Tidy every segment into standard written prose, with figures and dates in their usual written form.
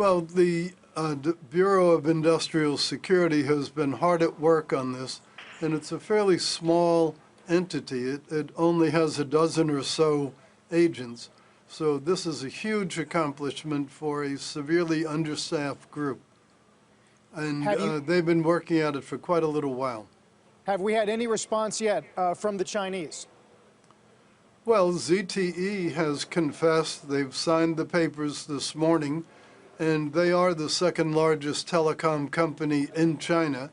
Well, the Bureau of Industrial Security has been hard at work on this, and it's a fairly small entity. It only has a dozen or so agents. So this is a huge accomplishment for a severely understaffed group. And they've been working at it for quite a little while. Have we had any response yet from the Chinese? Well, ZTE has confessed. They've signed the papers this morning, and they are the second largest telecom company in China.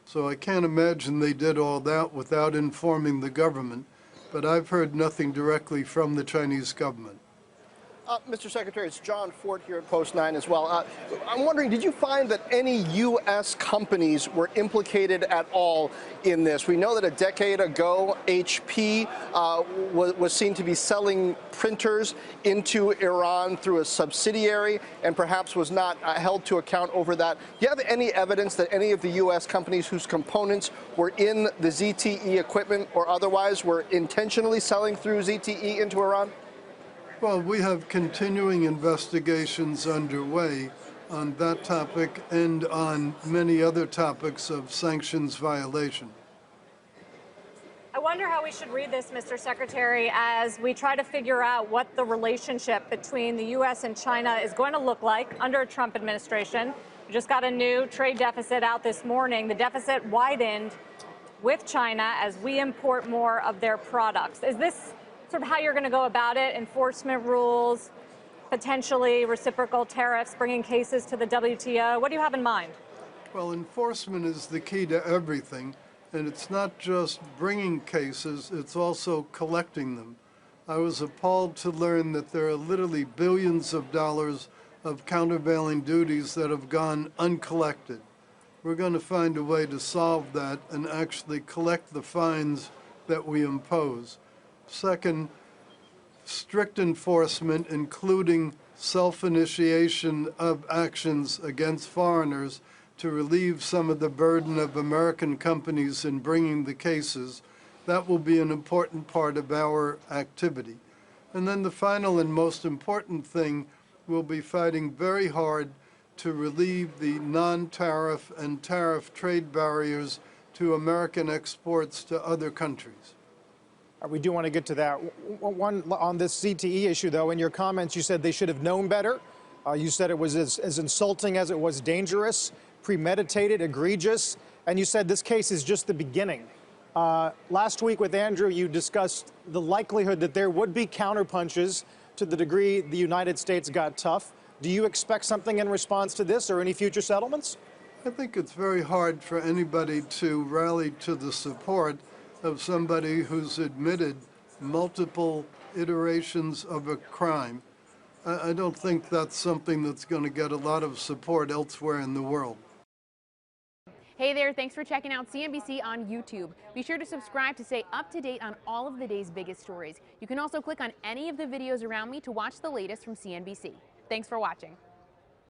So I can't imagine they did all that without informing the government. But I've heard nothing directly from the Chinese government. Mr. Secretary, it's John Fort here at Post 9 as well. I'm wondering, did you find that any U.S. companies were implicated at all in this? We know that a decade ago, HP was seen to be selling printers into Iran through a subsidiary and perhaps was not held to account over that. Do you have any evidence that any of the U.S. companies whose components were in the ZTE equipment or otherwise were intentionally selling through ZTE into Iran? Well, we have continuing investigations underway on that topic and on many other topics of sanctions violation. I wonder how we should read this, Mr. Secretary, as we try to figure out what the relationship between the U.S. and China is going to look like under a Trump administration. We just got a new trade deficit out this morning. The deficit widened with China as we import more of their products. Is this sort of how you're going to go about it? Enforcement rules, potentially reciprocal tariffs, bringing cases to the WTO? What do you have in mind? Well, enforcement is the key to everything, and it's not just bringing cases, it's also collecting them. I was appalled to learn that there are literally billions of dollars of countervailing duties that have gone uncollected. We're going to find a way to solve that and actually collect the fines that we impose. Second, strict enforcement, including self-initiation of actions against foreigners to relieve some of the burden of American companies in bringing the cases. That will be an important part of our activity. And then the final and most important thing, we'll be fighting very hard to relieve the non-tariff and tariff trade barriers to American exports to other countries. We do want to get to that. One on this ZTE issue, though, in your comments, you said they should have known better. You said it was as insulting as it was dangerous, premeditated, egregious, and you said this case is just the beginning. Last week with Andrew, you discussed the likelihood that there would be counterpunches to the degree the United States got tough. Do you expect something in response to this or any future settlements? I think it's very hard for anybody to rally to the support of somebody who's admitted multiple iterations of a crime. I don't think that's something that's going to get a lot of support elsewhere in the world. Hey there, thanks for checking out CNBC on YouTube. Be sure to subscribe to stay up to date on all of the day's biggest stories. You can also click on any of the videos around me to watch the latest from CNBC. Thanks for watching.